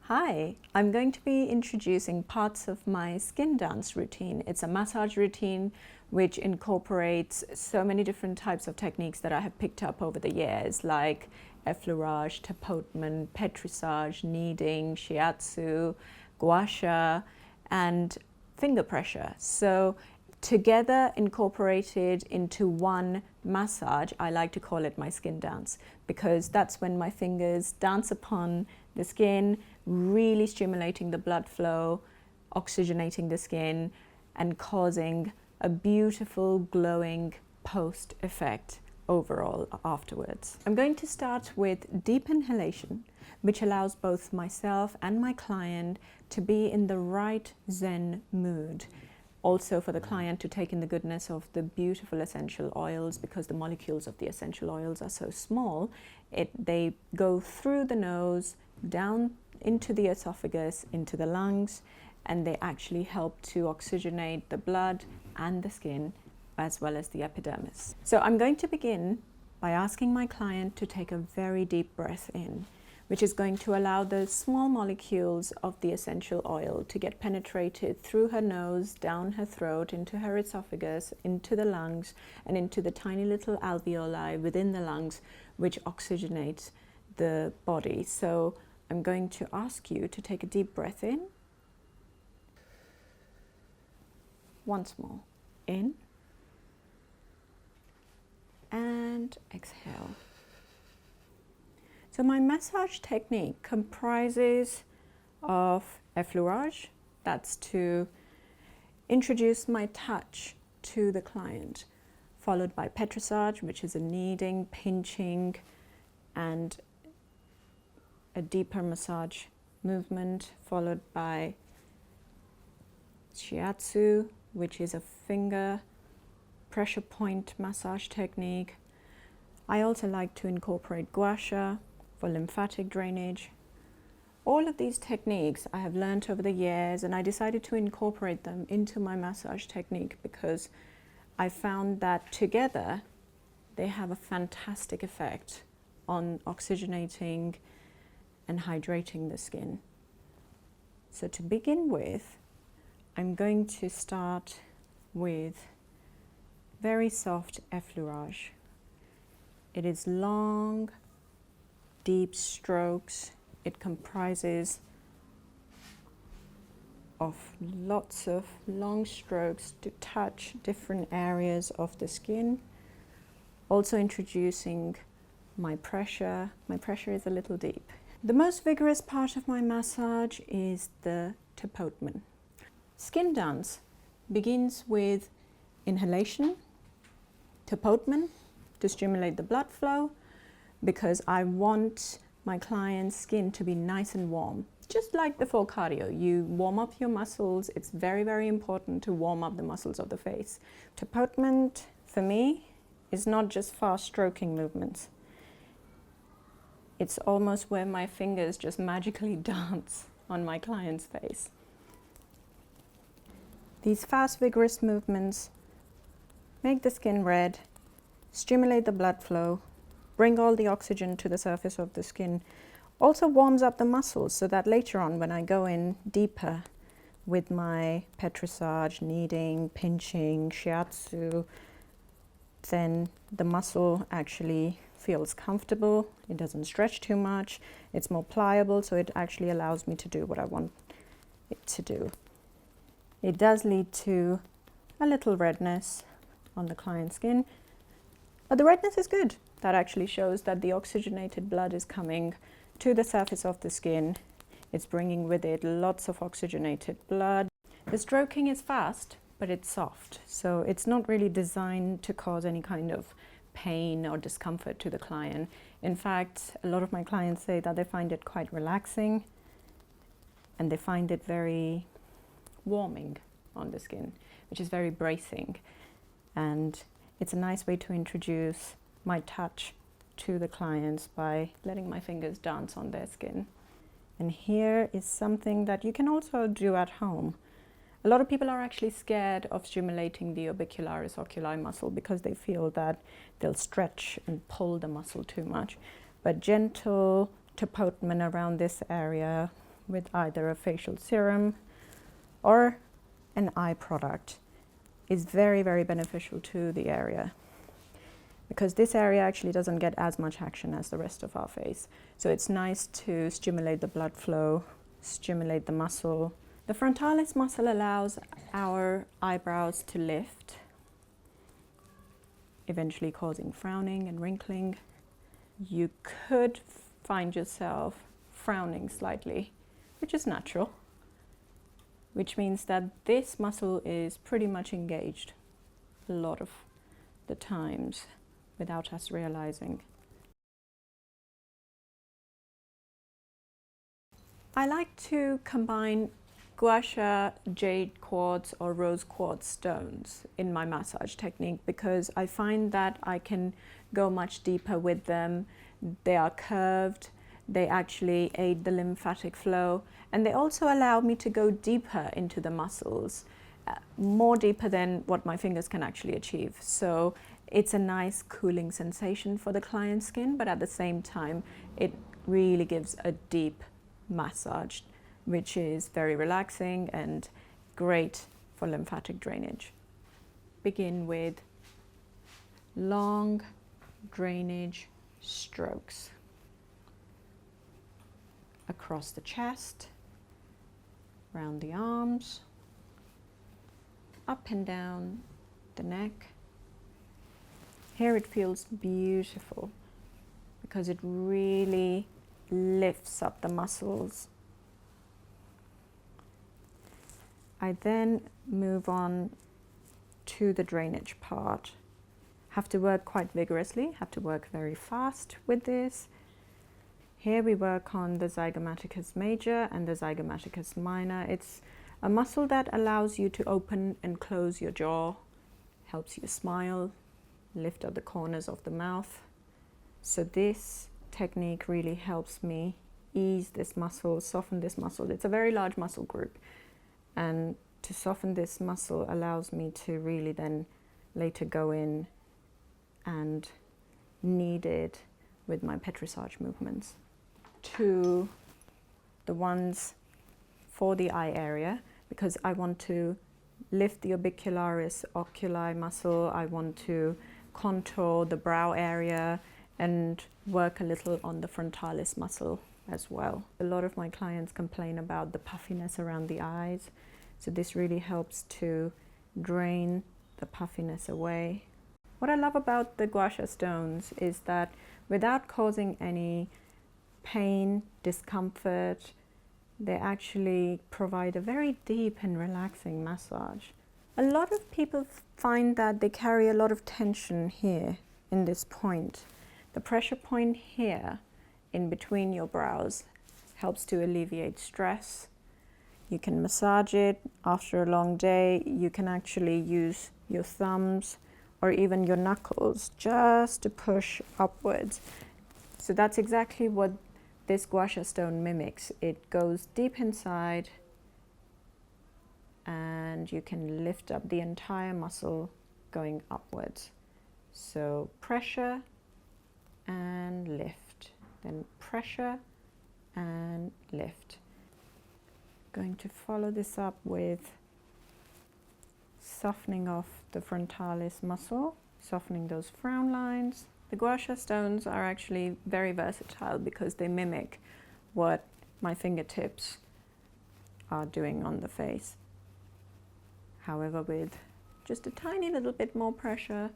Hi, I'm going to be introducing parts of my skin dance routine. It's a massage routine which incorporates so many different types of techniques that I have picked up over the years, like effleurage, tapotement, petrissage, kneading, shiatsu, gua sha, and finger pressure. So together incorporated into one massage, I like to call it my skin dance, because that's when my fingers dance upon the skin, really stimulating the blood flow, oxygenating the skin, and causing a beautiful glowing post effect overall afterwards. I'm going to start with deep inhalation, which allows both myself and my client to be in the right Zen mood. Also for the client to take in the goodness of the beautiful essential oils, because the molecules of the essential oils are so small, they go through the nose, down into the esophagus, into the lungs, and they actually help to oxygenate the blood and the skin, as well as the epidermis. So I'm going to begin by asking my client to take a very deep breath in, which is going to allow the small molecules of the essential oil to get penetrated through her nose, down her throat, into her esophagus, into the lungs, and into the tiny little alveoli within the lungs, which oxygenate the body. So I'm going to ask you to take a deep breath in. Once more. In. And exhale. So my massage technique comprises of effleurage, that's to introduce my touch to the client, followed by petrissage, which is a kneading, pinching, and a deeper massage movement, followed by shiatsu, which is a finger pressure point massage technique. I also like to incorporate gua sha for lymphatic drainage. All of these techniques I have learned over the years, and I decided to incorporate them into my massage technique because I found that together they have a fantastic effect on oxygenating and hydrating the skin. So to begin with, I'm going to start with very soft effleurage. It is long, deep strokes. It comprises of lots of long strokes to touch different areas of the skin. Also introducing my pressure. My pressure is a little deep. The most vigorous part of my massage is the tapotement. Skin dance begins with inhalation, tapotement to stimulate the blood flow, because I want my client's skin to be nice and warm. Just like before cardio, you warm up your muscles. It's very, very important to warm up the muscles of the face. Tapotement, for me, is not just fast stroking movements. It's almost where my fingers just magically dance on my client's face. These fast, vigorous movements make the skin red, stimulate the blood flow, bring all the oxygen to the surface of the skin, also warms up the muscles so that later on when I go in deeper with my petrissage, kneading, pinching, shiatsu, then the muscle actually feels comfortable, it doesn't stretch too much, it's more pliable, so it actually allows me to do what I want it to do. It does lead to a little redness on the client's skin, but the redness is good. That actually shows that the oxygenated blood is coming to the surface of the skin. It's bringing with it lots of oxygenated blood. The stroking is fast, but it's soft, so it's not really designed to cause any kind of pain or discomfort to the client. In fact, a lot of my clients say that they find it quite relaxing and they find it very warming on the skin, which is very bracing. And it's a nice way to introduce my touch to the clients by letting my fingers dance on their skin. And here is something that you can also do at home. A lot of people are actually scared of stimulating the orbicularis oculi muscle because they feel that they'll stretch and pull the muscle too much. But gentle tapotement around this area with either a facial serum or an eye product is very, very beneficial to the area, because this area actually doesn't get as much action as the rest of our face. So it's nice to stimulate the blood flow, stimulate the muscle. The frontalis muscle allows our eyebrows to lift, eventually causing frowning and wrinkling. You could find yourself frowning slightly, which is natural, which means that this muscle is pretty much engaged a lot of the times without us realizing. I like to combine gua sha, jade quartz or rose quartz stones in my massage technique, because I find that I can go much deeper with them. They are curved, they actually aid the lymphatic flow, and they also allow me to go deeper into the muscles, more deeper than what my fingers can actually achieve. So it's a nice cooling sensation for the client's skin, but at the same time it really gives a deep massage, which is very relaxing and great for lymphatic drainage. Begin with long drainage strokes across the chest, around the arms, up and down the neck. Here it feels beautiful because it really lifts up the muscles. I then move on to the drainage part. Have to work quite vigorously, have to work very fast with this. Here we work on the zygomaticus major and the zygomaticus minor. It's a muscle that allows you to open and close your jaw, helps you smile, lift up the corners of the mouth. So this technique really helps me ease this muscle, soften this muscle. It's a very large muscle group, and to soften this muscle allows me to really then later go in and knead it with my petrissage movements. To the ones for the eye area, because I want to lift the orbicularis oculi muscle, I want to contour the brow area and work a little on the frontalis muscle as well. A lot of my clients complain about the puffiness around the eyes, so this really helps to drain the puffiness away. What I love about the gua sha stones is that without causing any pain, discomfort, they actually provide a very deep and relaxing massage. A lot of people find that they carry a lot of tension here in this point. The pressure point here in between your brows helps to alleviate stress. You can massage it after a long day. You can actually use your thumbs or even your knuckles just to push upwards. So that's exactly what this gua sha stone mimics. It goes deep inside and you can lift up the entire muscle going upwards. So pressure and lift, then pressure and lift. Going to follow this up with softening off the frontalis muscle, softening those frown lines. The gua sha stones are actually very versatile because they mimic what my fingertips are doing on the face. However, with just a tiny little bit more pressure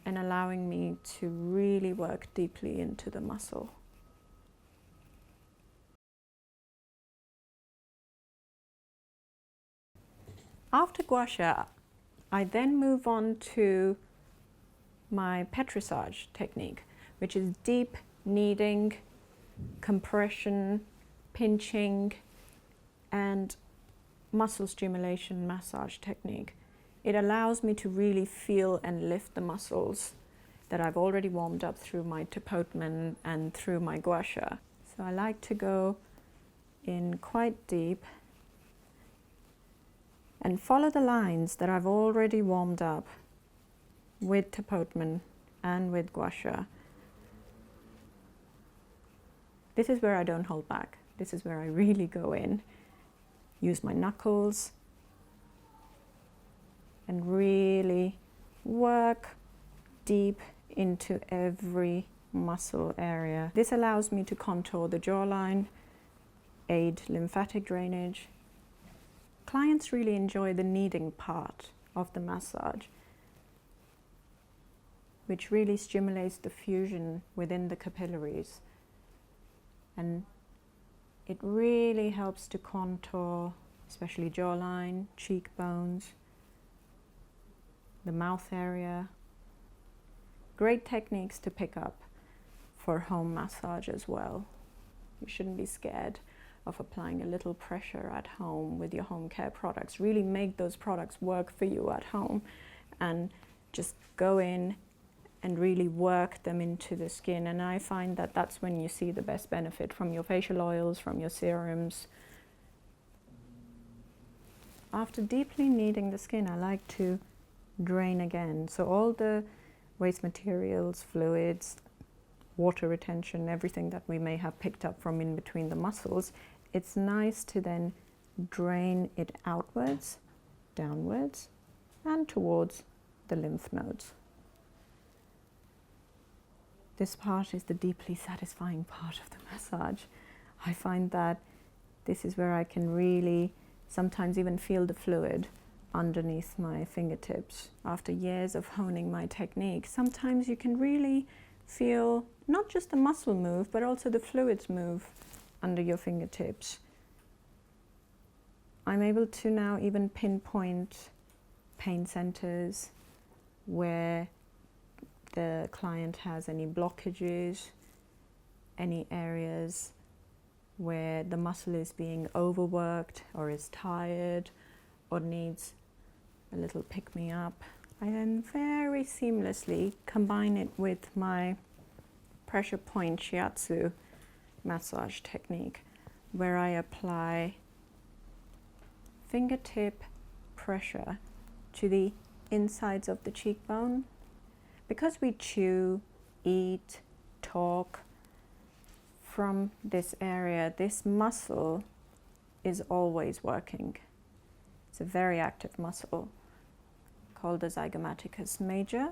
and allowing me to really work deeply into the muscle. After gua sha, I then move on to my petrissage technique, which is deep kneading, compression, pinching, and muscle stimulation massage technique. It allows me to really feel and lift the muscles that I've already warmed up through my tapotement and through my gua sha. So I like to go in quite deep and follow the lines that I've already warmed up with tapotement and with gua sha. This is where I don't hold back. This is where I really go in, use my knuckles, and really work deep into every muscle area. This allows me to contour the jawline, aid lymphatic drainage. Clients really enjoy the kneading part of the massage, which really stimulates the fusion within the capillaries, and it really helps to contour, especially jawline, cheekbones, the mouth area. Great techniques to pick up for home massage as well. You shouldn't be scared of applying a little pressure at home with your home care products. Really make those products work for you at home, and just go in and really work them into the skin. And I find that that's when you see the best benefit from your facial oils, from your serums. After deeply kneading the skin, I like to drain again. So all the waste materials, fluids, water retention, everything that we may have picked up from in between the muscles, it's nice to then drain it outwards, downwards, and towards the lymph nodes. This part is the deeply satisfying part of the massage. I find that this is where I can really sometimes even feel the fluid underneath my fingertips. After years of honing my technique, sometimes you can really feel not just the muscle move, but also the fluids move under your fingertips. I'm able to now even pinpoint pain centers where the client has any blockages, any areas where the muscle is being overworked or is tired or needs a little pick-me-up. I then very seamlessly combine it with my pressure point shiatsu massage technique, where I apply fingertip pressure to the insides of the cheekbone. Because we chew, eat, talk from this area, this muscle is always working. It's a very active muscle called the zygomaticus major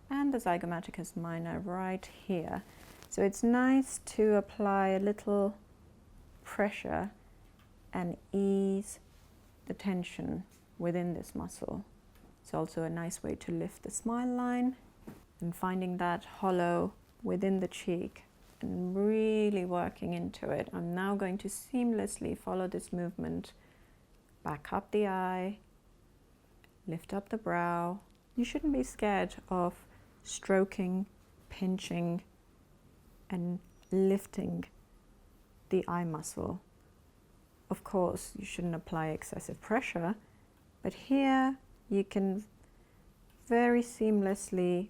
and the zygomaticus minor right here. So it's nice to apply a little pressure and ease the tension within this muscle. It's also a nice way to lift the smile line, and finding that hollow within the cheek and really working into it. I'm now going to seamlessly follow this movement back up the eye, lift up the brow. You shouldn't be scared of stroking, pinching, and lifting the eye muscle. Of course, you shouldn't apply excessive pressure, but here you can very seamlessly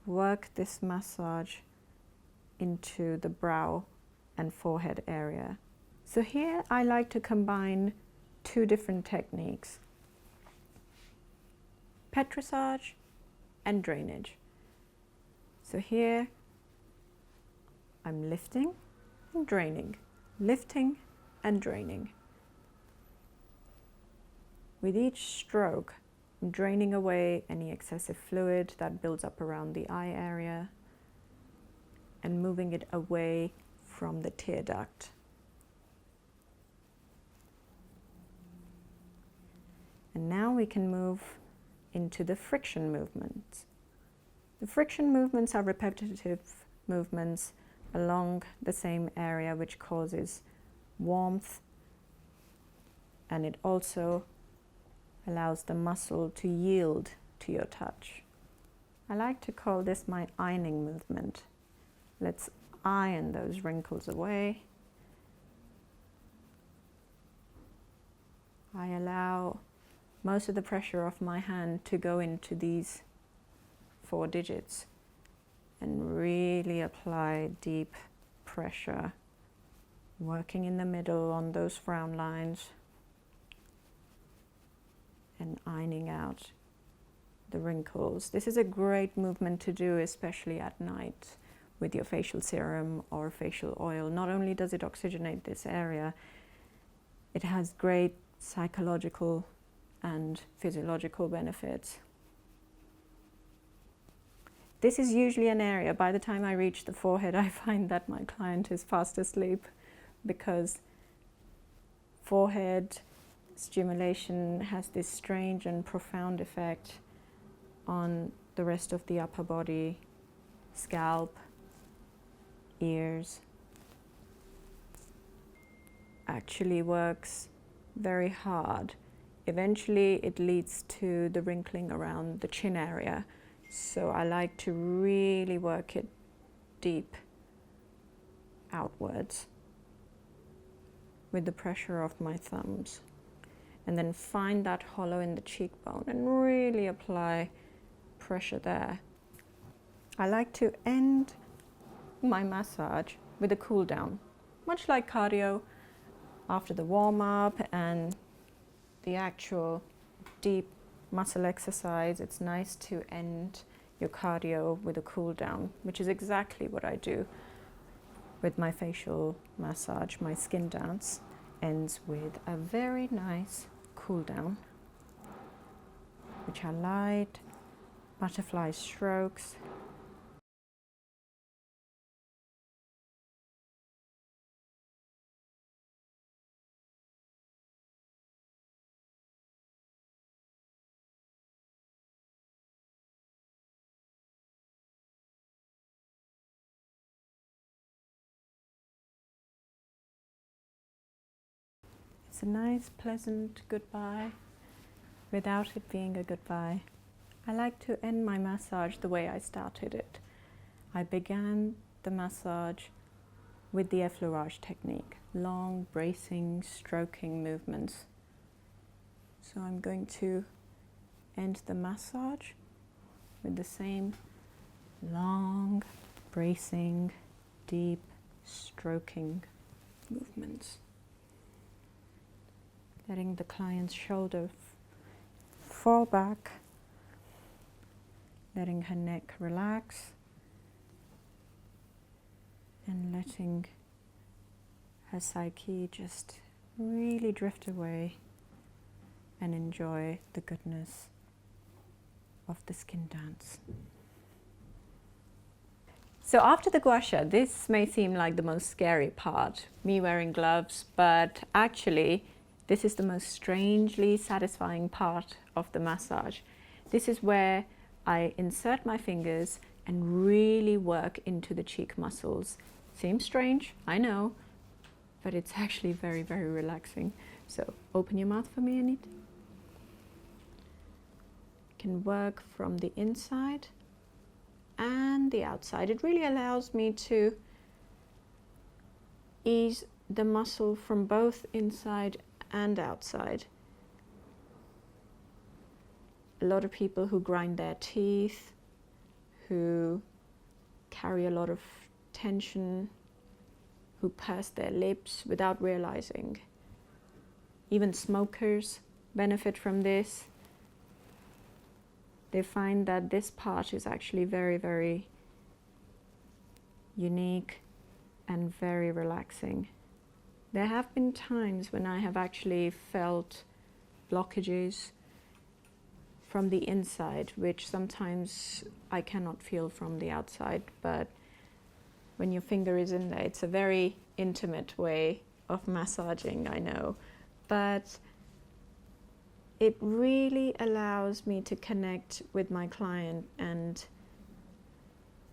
work this massage into the brow and forehead area. So here I like to combine two different techniques: petrissage and drainage. So here I'm lifting and draining, lifting and draining. With each stroke, I'm draining away any excessive fluid that builds up around the eye area and moving it away from the tear duct. And now we can move into the friction movements. The friction movements are repetitive movements along the same area, which causes warmth, and it also allows the muscle to yield to your touch. I like to call this my ironing movement. Let's iron those wrinkles away. I allow most of the pressure of my hand to go into these 4 digits and really apply deep pressure, working in the middle on those frown lines and ironing out the wrinkles. This is a great movement to do, especially at night with your facial serum or facial oil. Not only does it oxygenate this area, it has great psychological and physiological benefits. This is usually an area, by the time I reach the forehead, I find that my client is fast asleep, because forehead stimulation has this strange and profound effect on the rest of the upper body, scalp, ears. Actually works very hard. Eventually it leads to the wrinkling around the chin area. So I like to really work it deep outwards with the pressure of my thumbs. And then find that hollow in the cheekbone and really apply pressure there. I like to end my massage with a cool down, much like cardio. After the warm-up and the actual deep muscle exercise, it's nice to end your cardio with a cool down, which is exactly what I do with my facial massage. My skin dance ends with a very nice cool down, which are light butterfly strokes. It's a nice, pleasant goodbye without it being a goodbye. I like to end my massage the way I started it. I began the massage with the effleurage technique, long, bracing, stroking movements. So I'm going to end the massage with the same long, bracing, deep, stroking movements. Letting the client's shoulder fall back, letting her neck relax, and letting her psyche just really drift away and enjoy the goodness of the skin dance. So after the gua sha, this may seem like the most scary part, me wearing gloves, but actually this is the most strangely satisfying part of the massage. This is where I insert my fingers and really work into the cheek muscles. Seems strange, I know, but it's actually very, very relaxing. So open your mouth for me, Anit. Can work from the inside and the outside. It really allows me to ease the muscle from both inside and outside. A lot of people who grind their teeth, who carry a lot of tension, who purse their lips without realizing. Even smokers benefit from this. They find that this part is actually very, very unique and very relaxing. There have been times when I have actually felt blockages from the inside, which sometimes I cannot feel from the outside, but when your finger is in there, it's a very intimate way of massaging, I know, but it really allows me to connect with my client, and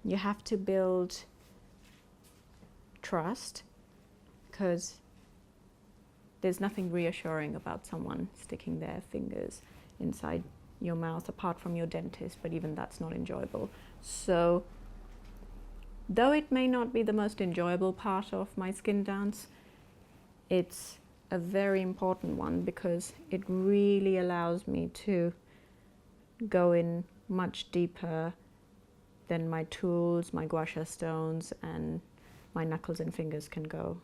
you have to build trust, because there's nothing reassuring about someone sticking their fingers inside your mouth, apart from your dentist, but even that's not enjoyable. So though it may not be the most enjoyable part of my skin dance, it's a very important one, because it really allows me to go in much deeper than my tools, my gua sha stones, and my knuckles and fingers can go.